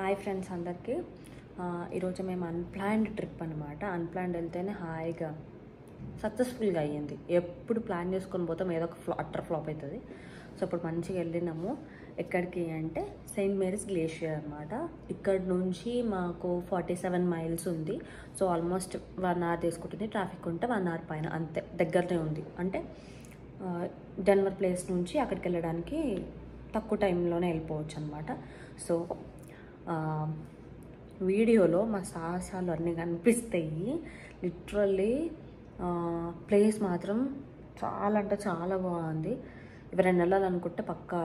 Hi friends అందరికీ ఈరోజు మేము అన్ప్లాన్డ్ ట్రిప్ అనమాట. అన్ప్లాన్డ్ వెళ్తేనే హాయిగా సక్సెస్ఫుల్గా అయ్యింది. ఎప్పుడు ప్లాన్ చేసుకొని పోతాం ఏదో ఒక అట్టర్ ఫ్లాప్ అవుతుంది. సో ఇప్పుడు మంచిగా వెళ్ళినాము. ఎక్కడికి అంటే సెయింట్ మేరీస్ గ్లేషియర్ అనమాట. ఇక్కడ నుంచి మాకు 47 మైల్స్ ఉంది. సో ఆల్మోస్ట్ 1 అవర్ తీసుకుంటుంది. ట్రాఫిక్ ఉంటే 1 అవర్ పైన, అంతే దగ్గరనే ఉంది. అంటే డెన్వర్ ప్లేస్ నుంచి అక్కడికి వెళ్ళడానికి తక్కువ టైంలోనే వెళ్ళిపోవచ్చు అనమాట. సో వీడియోలో మా సాహసాలు అన్నీ కనిపిస్తాయి. లిటరల్లీ ప్లేస్ మాత్రం చాలా అంటే చాలా బాగుంది. ఎవరైనా వెళ్ళాలనుకుంటే పక్కా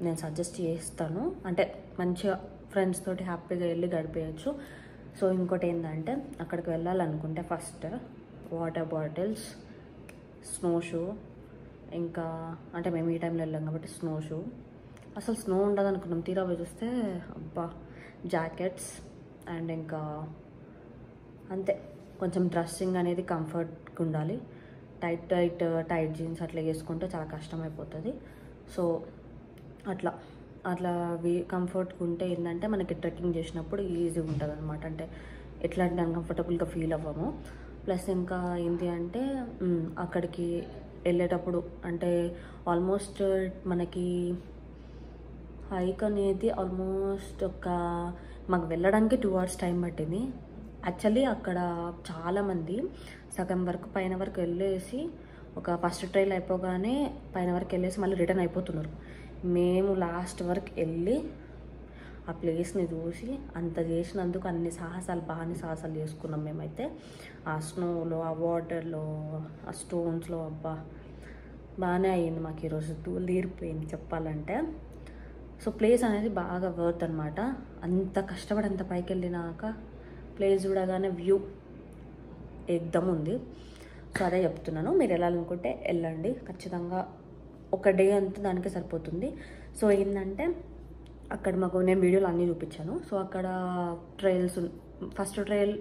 నేను సజెస్ట్ చేస్తాను. అంటే మంచిగా ఫ్రెండ్స్ తోటి హ్యాపీగా వెళ్ళి గడిపేయచ్చు. సో ఇంకోటి ఏంటంటే అక్కడికి వెళ్ళాలనుకుంటే first water bottles, snow shoe, ఇంకా అంటే మేము ఈ టైంలో వెళ్ళాం కాబట్టి స్నో షూ. అసలు స్నో ఉండదు అనుకున్నాం, తీరా పోయి చూస్తే అబ్బా జాకెట్స్ అండ్ ఇంకా అంతే. కొంచెం డ్రెస్సింగ్ అనేది కంఫర్ట్గా ఉండాలి. టైట్ జీన్స్ అట్లా వేసుకుంటే చాలా కష్టమైపోతుంది. సో అట్లా కంఫర్ట్గా ఉంటే ఏంటంటే మనకి ట్రెక్కింగ్ చేసినప్పుడు ఈజీగా ఉంటుంది అనమాట. అంటే ఎట్లాంటి అన్కంఫర్టబుల్గా ఫీల్ అవ్వము. ప్లస్ ఇంకా ఏంటి అంటే అక్కడికి వెళ్ళేటప్పుడు అంటే ఆల్మోస్ట్ మనకి హైక్ అనేది ఆల్మోస్ట్ మాకు వెళ్ళడానికి 2 hours టైం పట్టింది. యాక్చువల్లీ అక్కడ చాలామంది సగం వరకు పైన వరకు వెళ్ళేసి ఒక ఫస్ట్ ట్రైల్ అయిపోగానే పైన వరకు వెళ్ళేసి మళ్ళీ రిటర్న్ అయిపోతున్నారు. మేము లాస్ట్ వరకు వెళ్ళి ఆ ప్లేస్ని చూసి అంత చేసినందుకు బాగానే సాహసాలు చేసుకున్నాం మేమైతే. ఆ స్నోలో, ఆ వాటర్లో, ఆ స్టోన్స్లో అబ్బా బాగానే అయ్యింది మాకు. ఈరోజు తీరిపోయింది చెప్పాలంటే. సో ప్లేస్ అనేది బాగా వర్త్ అనమాట. అంత కష్టపడి అంత పైకి వెళ్ళినాక ప్లేస్ చూడగానే వ్యూ ఎగ్దమ్ ఉంది. సో అదే చెప్తున్నాను, మీరు వెళ్ళాలనుకుంటే వెళ్ళండి ఖచ్చితంగా. ఒక డే అంతా దానికే సరిపోతుంది. సో ఏంటంటే అక్కడ మాకు నేను వీడియోలు అన్నీ చూపించాను. సో అక్కడ ట్రైల్స్, ఫస్ట్ ట్రైల్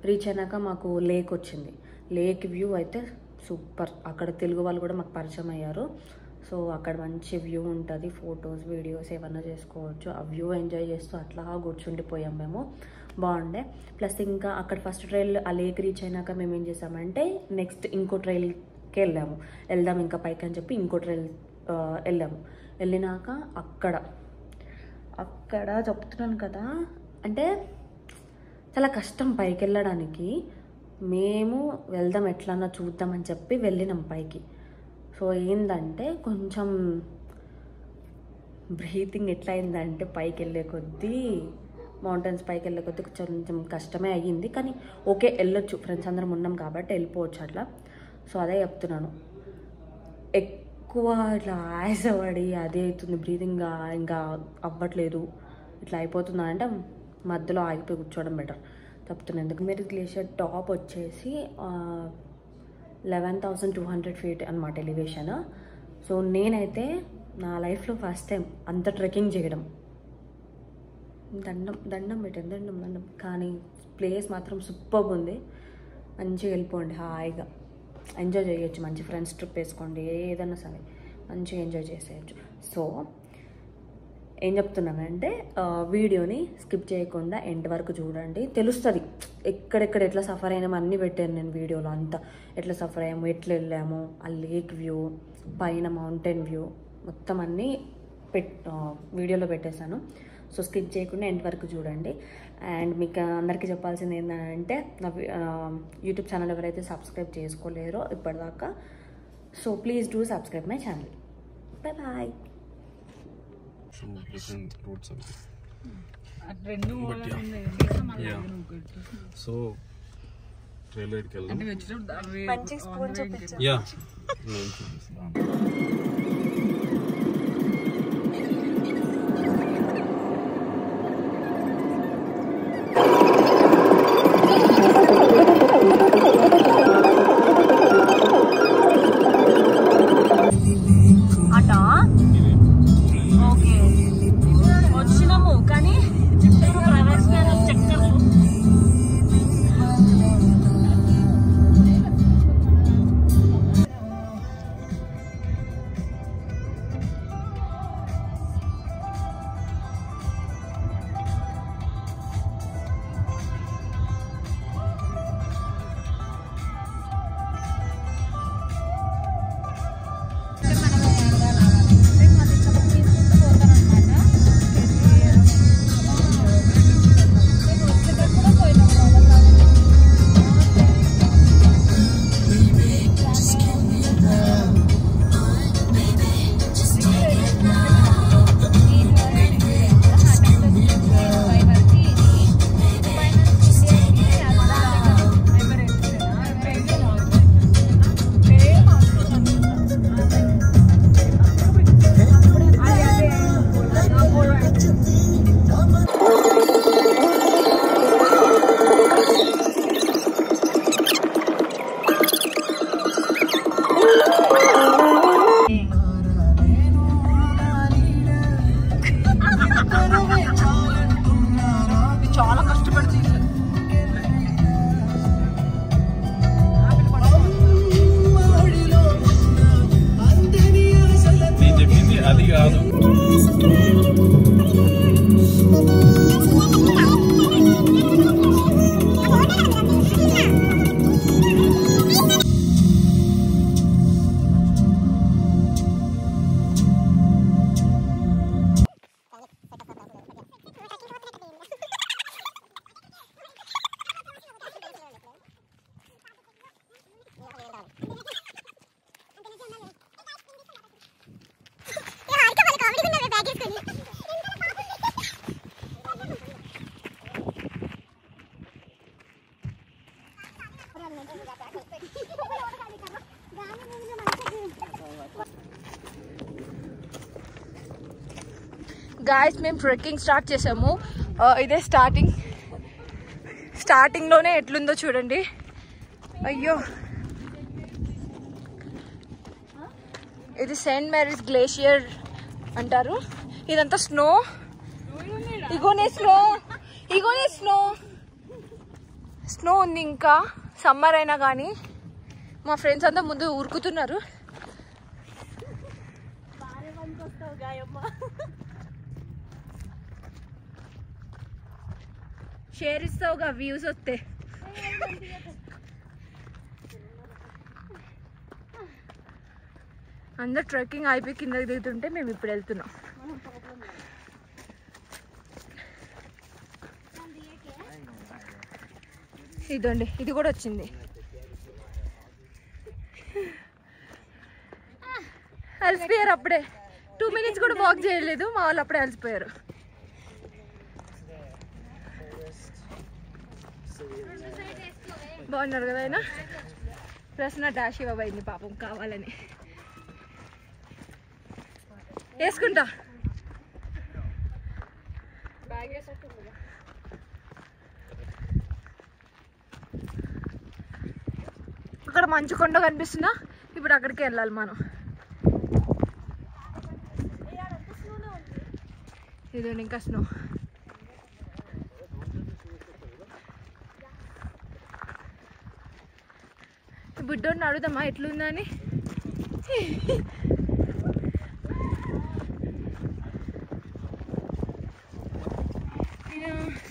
రీచ్ అయినాక మాకు లేక్ వచ్చింది. లేక్ వ్యూ అయితే సూపర్. అక్కడ తెలుగు వాళ్ళు కూడా మాకు పరిచయం అయ్యారు. సో అక్కడ మంచి వ్యూ ఉంటుంది. ఫొటోస్, వీడియోస్ ఏమన్నా చేసుకోవచ్చు. ఆ వ్యూ ఎంజాయ్ చేస్తూ అట్లా కూర్చుండిపోయాం మేము. బాగుండే. ప్లస్ ఇంకా అక్కడ ఫస్ట్ ట్రైల్ ఆ లేక్ రీచ్ అయినాక మేము ఏం చేసామంటే నెక్స్ట్ ఇంకో ట్రైల్కి వెళ్దాం ఇంకా పైకి అని చెప్పి ఇంకో ట్రైల్ వెళ్ళాము. వెళ్ళినాక అక్కడ చెప్తున్నాను కదా, అంటే చాలా కష్టం పైకి వెళ్ళడానికి. మేము వెళ్దాం ఎట్లన్నా చూద్దామని చెప్పి వెళ్ళినాం పైకి. సో ఏంటంటే కొంచెం బ్రీతింగ్ ఎట్లా అయిందంటే పైకి వెళ్ళే కొద్దీ, మౌంటైన్స్ పైకి వెళ్ళే కొద్దీ కొంచెం కష్టమే అయ్యింది. కానీ ఓకే వెళ్ళొచ్చు, ఫ్రెండ్స్ అందరం ఉన్నాం కాబట్టి వెళ్ళిపోవచ్చు అట్లా. సో అదే చెప్తున్నాను, ఎక్కువ ఇట్లా ఆయాసపడి అదే అవుతుంది, బ్రీతింగ్ ఇంకా అవ్వట్లేదు, ఇట్లా అయిపోతుందా అంటే మధ్యలో ఆగిపోయి కూర్చోవడం బెటర్ చెప్తున్నాను. ఎందుకు మీరు గ్లేషియర్ టాప్ వచ్చేసి 11,200 feet అనమాట ఎలివేషన్. సో నేనైతే నా లైఫ్లో ఫస్ట్ టైం అంత ట్రెక్కింగ్ చేయడం. దండం పెట్టాను. కానీ ప్లేస్ మాత్రం సూపర్గా ఉంది. మంచిగా వెళ్ళిపోండి, హాయిగా ఎంజాయ్ చేయొచ్చు. మంచి ఫ్రెండ్స్ ట్రిప్ వేసుకోండి, ఏదైనా సరే మంచిగా ఎంజాయ్ చేసేయచ్చు. సో ఏం చెప్తున్నానంటే వీడియోని స్కిప్ చేయకుండా ఎండ్ వరకు చూడండి, తెలుస్తుంది ఎక్కడెక్కడ ఎట్లా సఫర్ అయినాము. అన్నీ పెట్టాను నేను వీడియోలో, అంతా ఎట్లా సఫర్ అయ్యాము, ఎట్లా వెళ్ళాము, ఆ లేక్ వ్యూ, పైన మౌంటైన్ వ్యూ మొత్తం అన్నీ వీడియోలో పెట్టేశాను. సో స్కిప్ చేయకుండా ఎండ్ వరకు చూడండి. అండ్ మీకు అందరికీ చెప్పాల్సింది ఏంటంటే నా యూట్యూబ్ ఛానల్ ఎవరైతే సబ్స్క్రైబ్ చేసుకోలేరో ఇప్పటిదాకా, so please do subscribe my channel. Bye. Some different roads are there. So trailer ki veldam. మంచి స్పూన్ చూపించు. Yeah. గాయస్ మేము ట్రెక్కింగ్ స్టార్ట్ చేసాము. ఇదే స్టార్టింగ్లోనే ఎట్లుందో చూడండి. అయ్యో, ఇది సెయింట్ మేరీస్ గ్లేషియర్ అంటారు. ఇదంతా స్నో. ఇగోనే స్నో ఉంది. ఇంకా సమ్మర్ అయినా కానీ మా ఫ్రెండ్స్ అంతా ముందు ఉరుకుతున్నారు. షేర్ ఇస్తావుగా వ్యూస్ వస్తే. అందరు ట్రెక్కింగ్ అయిపోయి కిందకి దిగుతుంటే మేము ఇప్పుడు వెళ్తున్నాం. ఇదండి, ఇది కూడా వచ్చింది. అలసిపోయారు అప్పుడే. 2 minutes కూడా వాక్ చేయలేదు, మా వాళ్ళు అప్పుడే అలసిపోయారు. బాగున్నారు కదా ఆయన. ప్రశ్న డాష్ ఇవ్వబోయింది పాపం కావాలని. వేసుకుంటా. అక్కడ మంచు కొండ కనిపిస్తుందా? ఇప్పుడు అక్కడికి వెళ్ళాలి మనం. ఇదండి ఇంకా స్నో. బుడ్డోడిని అడుగుదామా ఎట్లుందని.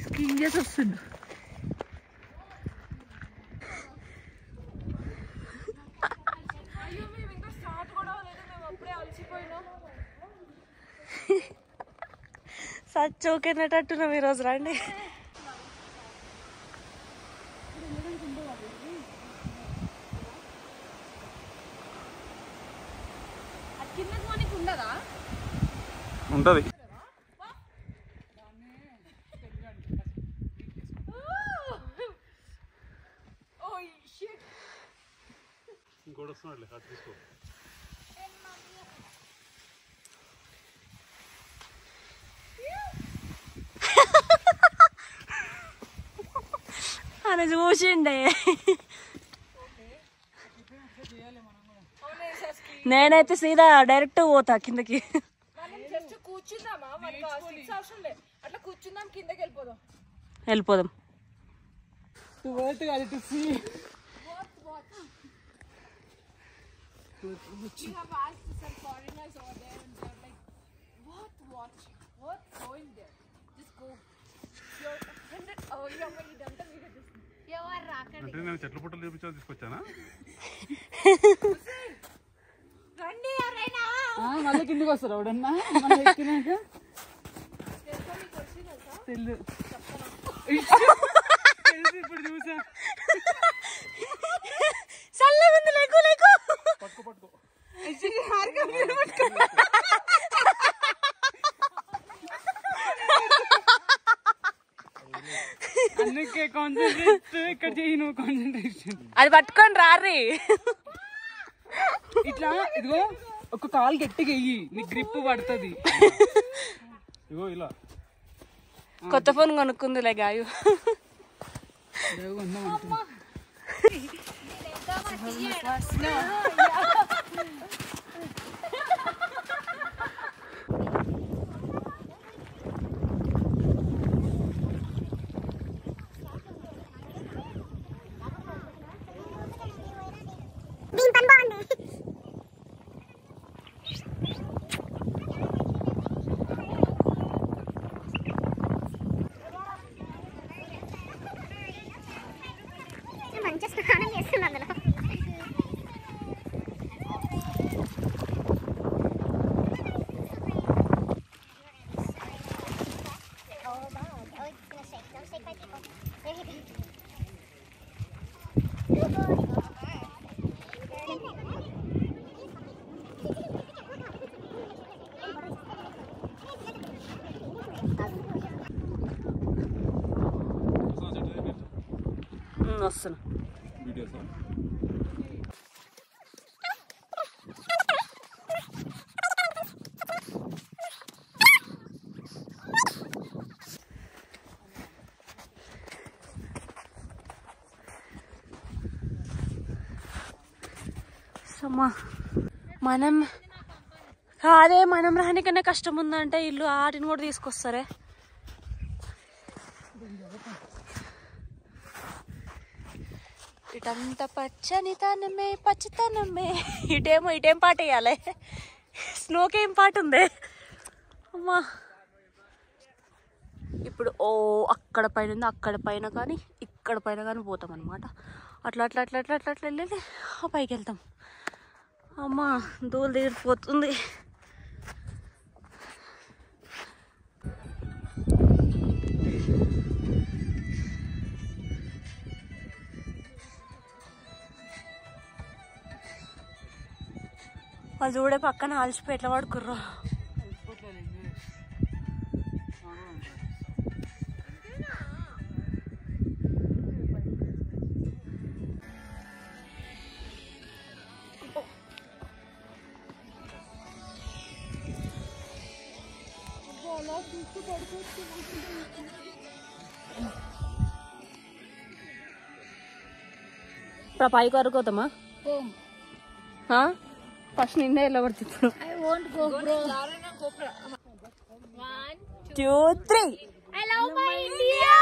స్కీయింగ్ చేసి వస్తుండు. సచ్చోకేనట్టున్నాం ఈరోజు. రండి. ఉంటుంది. ఇంకోటి వస్తున్నాడు, అది తీసుకో. అని చూసిండే. నేనైతే సీదా డైరెక్ట్ పోతా కిందకి. వెళ్ళిపోదాం. అంటే నేను చెట్ల పుట్టలు చూపించాలి తీసుకొచ్చానా? మళ్ళీ కిందికి వస్తారు ఎవడన్నా ఎక్కినాక. ఇప్పుడు చూసా పట్టుకో పట్టుకో. అందుకే కాన్సన్ట్రేట్ ఇక్కడ చేయి నువ్వు. కాన్సన్ట్రేషన్ అది పట్టుకొని రారి. ఇట్లా ఇదిగో ఒక కాలు గట్టిగా వెయ్యి, నీ గ్రిప్ పడుతుంది. ఇగో ఇలా కొత్త ఫోన్ కొనుక్కుందిలే గాయు. వస్తున్నా. అమ్మా మనం కాదే మనం రానికన్నా కష్టం ఉందంటే ఇల్లు ఆటిని కూడా తీసుకొస్తారే. ఇటంతా పచ్చని తనమే పచ్చతనమే. ఇటేం పాట వేయాలి? స్నోకి ఏం పాట ఉంది అమ్మా. ఇప్పుడు అక్కడ పైన ఉంది, అక్కడ పైన కానీ ఇక్కడ పైన కానీ పోతాం అనమాట. అట్లా అట్లా అట్లా అట్లా అట్లా అట్లా వెళ్ళి పైకి వెళ్తాం. అమ్మా దూలు తీరిపోతుంది. వాళ్ళు చూడే పక్కన అలసిపోయి ఎట్లా పడుకుర్రు. ఇప్పుడు పైకి వరకుతామా? ఫస్ట్ నిన్నే ఎలా పడుతుంది ఇప్పుడు. 1 2 3 I love my India.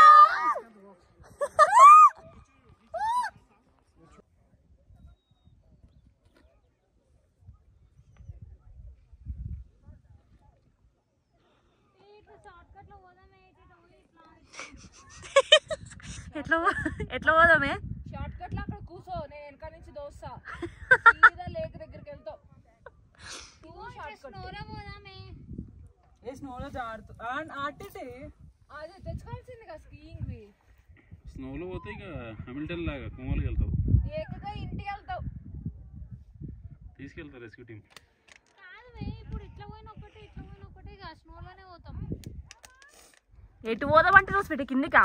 ఎట్లా పోదామే? షార్ట్ కట్ లో అక్కడ కూర్చో, నేను వెనక నుంచి దోస్తా. లేక్ దగ్గరికి వెళ్తావు. స్నోలో ఆడితే అదే తెచ్చుకోవాల్సింది కదా స్కీయింగ్. స్నోలో పోతే ఇక హామిల్టన్ లాగా కుమార్కి వెళ్తావు, ఏకగా ఇంటికి వెళ్తావు. తీసుకెళ్తావు రెస్క్యూ టీం. ఇప్పుడు ఇట్లా పోయిన ఒకటి ఇట్లా పోయిన ఒకటి స్నోలోనే పోతాం. ఎటు పోదామంటే రోజు పెట్టి కిందికా?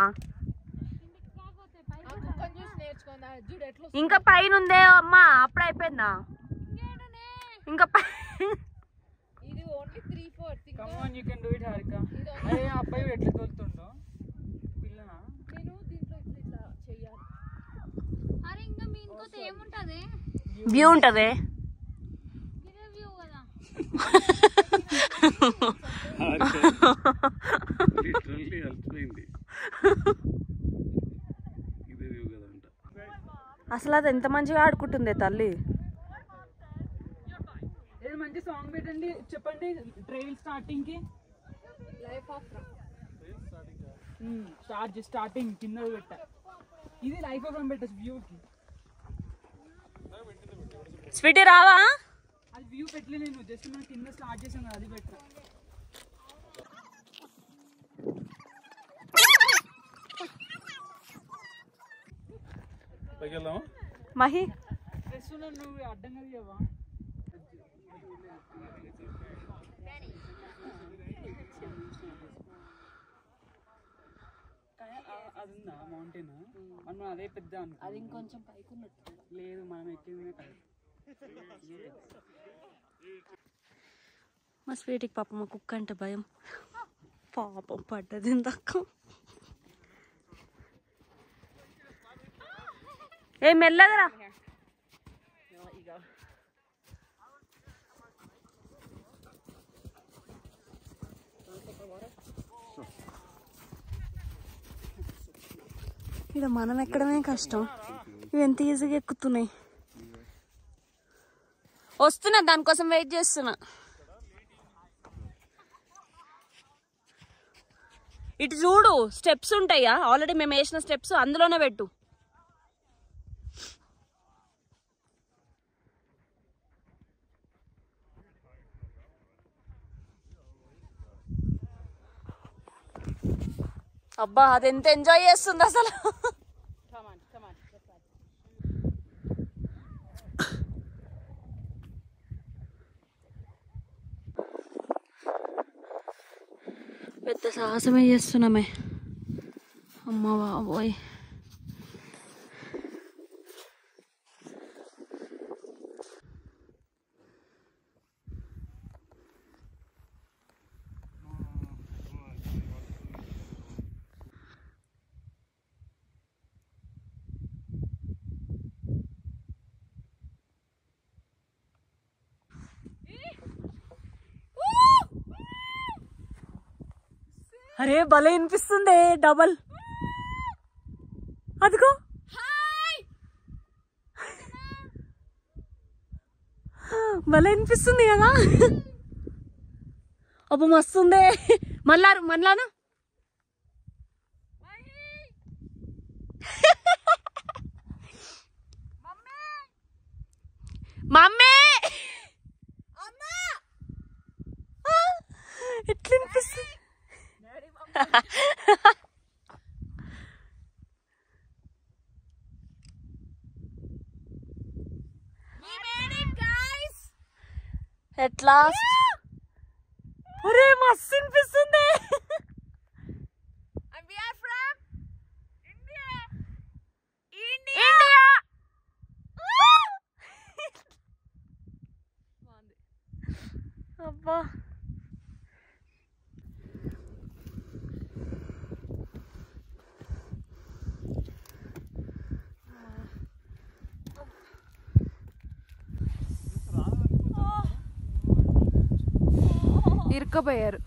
ఇంకా పైన ఉందే అమ్మా, అప్పుడు అయిపోయిందా? ఇంకా ఇది only 3/4. Come on you can do it Harika. అరే అబ్బాయి ఎట్లా తోలుతుండో పిల్లనా? నేను దీంట్లో ఇట్లా చెయ్యాలి. అరే ఇంకా మీ ఇంకోటి ఏముంటది? వ్యూ ఉంటది. ఇదే వ్యూ కదా. లిటరల్లీ అల్సిపోయింది. ఇదే వ్యూ కదా అంట. అసలు అది ఎంత మంచిగా ఆడుకుంటుంది తల్లి. మంచి సాంగ్ పెట్టండి, చెప్పండి. ట్రైల్ స్టార్టింగ్ కి స్టార్టింగ్ కింద పెట్టా. ఇది లైఫ్ ఆఫ్ పెట్టచ్చు వ్యూ కి. స్వీటీ రావా? అది వ్యూ పెట్టలే నేను, జస్ట్ మనం కింద స్టార్ట్ చేసాం కదా, అది పెట్టా. పైకి వెళ్దామా? మహి డ్రెస్ నువ్వు అడ్డంగా తీయవా? అది ఉందా మౌంటైన్? మనం అదే పెద్ద అది ఇంకొంచెం పైకి ఉన్నట్టు లేదు, మనం ఎక్కిందే కదా. మా స్వీటీకి పాపం మా కుక్క అంటే భయం. పాపం పడ్డది తక్కువ. ఏ మెల్లగరా. ఇక్కడ మనం ఎక్కడమే కష్టం, ఇవి ఎంత ఈజీగా ఎక్కుతున్నాయి. వస్తున్నా, దానికోసం వెయిట్ చేస్తున్నా. ఇటు చూడు, స్టెప్స్ ఉంటాయా? ఆల్రెడీ మేము వేసిన స్టెప్స్ అందులోనే పెట్టు. అబ్బా అది ఎంత ఎంజాయ్ చేస్తుంది అసలు. పెద్ద సాహసమే చేస్తున్నామే. అమ్మ బాబోయ్. అరే భలే వినిపిస్తుంది డబల్. అదిగో భలే వినిపిస్తుంది కదా. అబ్బో మస్తుందే. మళ్ళాను మమ్మీ ఎట్లా వినిపిస్తుంది. ఎట్లా ఒరే మస్తు వినిపిస్తుంది. అబ్బా ఇరుక్కుపోయారు.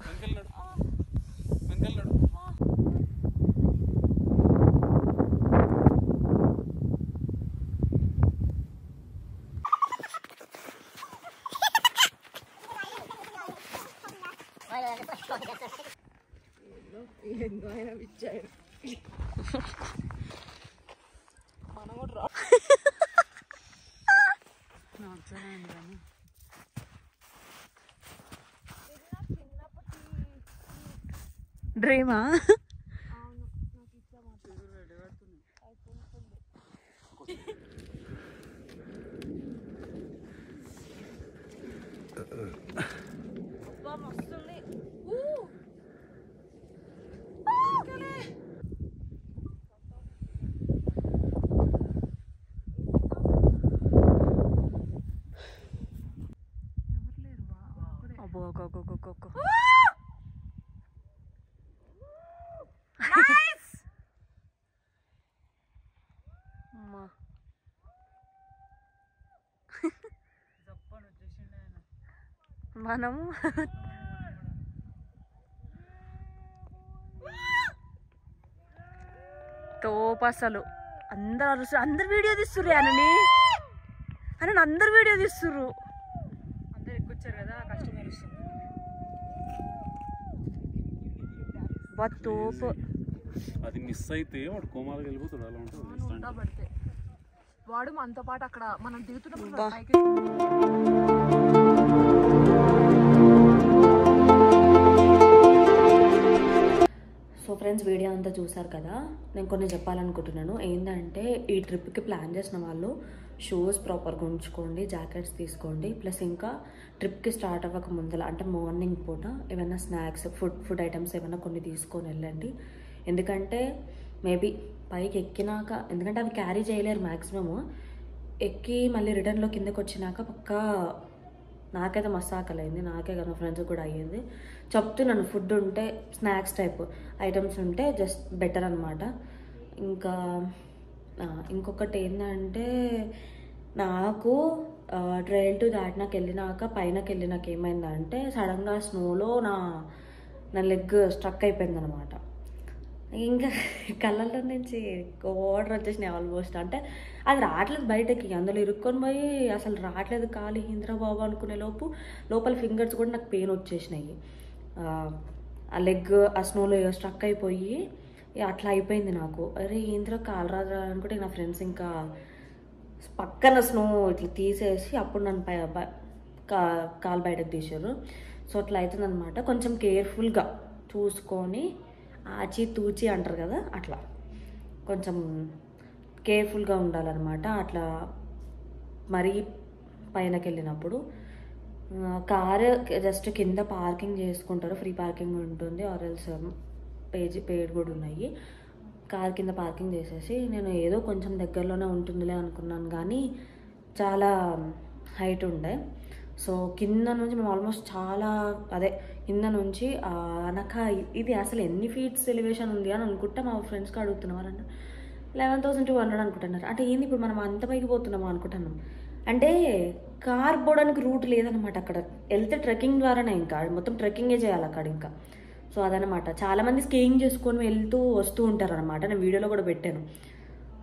డ్రీమా? మనము తోపు అసలు అందరు వీడియో తీస్తుర్రు అనని అందరు వీడియో తీస్తుర్రు. అందరు ఎక్కువచ్చారు కదా కస్టమర్ బా తోపు. అది మిస్ అయితే వాడు కోమాలకు వెళ్ళిపోతాడు. అలా ఉంటుంది. వాడు మనతో పాటు అక్కడ మనం దిగుతున్నప్పుడు సో ఫ్రెండ్స్ వీడియో అంతా చూసారు కదా. నేను కొన్ని చెప్పాలనుకుంటున్నాను. ఏంటంటే ఈ ట్రిప్కి ప్లాన్ చేసిన వాళ్ళు షూస్ ప్రాపర్గా ఉంచుకోండి, జాకెట్స్ తీసుకోండి. ప్లస్ ఇంకా ట్రిప్కి స్టార్ట్ అవ్వక ముందర అంటే మార్నింగ్ పూట ఏమైనా స్నాక్స్ ఫుడ్ ఐటమ్స్ ఏమైనా కొన్ని తీసుకొని వెళ్ళండి. ఎందుకంటే మేబీ పైకి ఎక్కినాక, ఎందుకంటే అవి క్యారీ చేయలేరు మ్యాక్సిమము. ఎక్కి మళ్ళీ రిటర్న్లో కిందకి వచ్చినాక పక్కా నాకైతే మస్తు ఆకలైంది. నాకే కదా మా ఫ్రెండ్స్కి కూడా అయ్యింది. చెప్తున్నాను ఫుడ్ ఉంటే స్నాక్స్ టైప్ ఐటమ్స్ ఉంటే జస్ట్ బెటర్ అనమాట. ఇంకా ఇంకొకటి ఏంటంటే నాకు ట్రైల్ టు దాటినాక వెళ్ళినాక పైనకి వెళ్ళినాక ఏమైందంటే సడన్గా స్నోలో నా లెగ్ స్ట్రక్ అయిపోయింది అనమాట. ఇంకా కళ్ళల్లో నుంచి వాటర్ వచ్చేసినాయి ఆల్మోస్ట్. అంటే అది రావట్లేదు బయటకి, అందులో ఇరుక్కొని పోయి అసలు రావట్లేదు కాలి ఇంద్రబాబు అనుకునే లోపల ఫింగర్స్ కూడా నాకు పెయిన్ వచ్చేసినాయి. ఆ లెగ్ ఆ స్నోలో స్ట్రక్ అయిపోయి అట్లా అయిపోయింది నాకు. అరే ఇంద్ర కాలు రాదు అనుకుంటే నా ఫ్రెండ్స్ ఇంకా పక్కన స్నో ఇట్లా తీసేసి అప్పుడు నన్ను కాలు బయటకు తీసారు. సో అట్లా అవుతుంది అనమాట. కొంచెం కేర్ఫుల్గా చూసుకొని ఆచి తూచి అంటారు కదా, అట్లా కొంచెం కేర్ఫుల్గా ఉండాలన్నమాట. అట్లా మరీ పైనకి వెళ్ళినప్పుడు కారు జస్ట్ కింద పార్కింగ్ చేసుకుంటారు, ఫ్రీ పార్కింగ్ ఉంటుంది, ఆర్ఎల్స్ పేడ్ కూడా ఉన్నాయి. కార్ కింద పార్కింగ్ చేసేసి నేను ఏదో కొంచెం దగ్గరలోనే ఉంటుందిలే అనుకున్నాను, కానీ చాలా హైట్ ఉండే. సో కింద నుంచి మేము ఆల్మోస్ట్ కింద నుంచి అనక ఇది అసలు ఎన్ని ఫీట్స్ ఎలివేషన్ ఉంది అని అనుకుంటా మా ఫ్రెండ్స్కి అడుగుతున్నాం. వాళ్ళంటే 11,200 అనుకుంటున్నారు. అంటే ఏంది ఇప్పుడు మనం అంత పైకి పోతున్నామా అనుకుంటున్నాం. అంటే కార్ పోవడానికి రూట్ లేదనమాట. అక్కడ వెళ్తే ట్రెక్కింగ్ ద్వారానే, ఇంకా మొత్తం ట్రెక్కింగే చేయాలి అక్కడ ఇంకా. సో అదనమాట. చాలామంది స్కీయింగ్ చేసుకొని వెళ్తూ వస్తూ ఉంటారు అనమాట. నేను వీడియోలో కూడా పెట్టాను.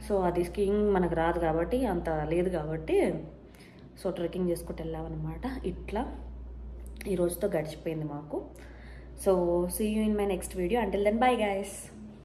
సో అది స్కీయింగ్ మనకు రాదు కాబట్టి, అంత లేదు కాబట్టి, సో ట్రెక్కింగ్ చేసుకుంటూ వెళ్ళామన్నమాట. ఇట్లా ఈ రోజుతో గడిచిపోయింది మాకు. So see you in my next video. Until then bye guys.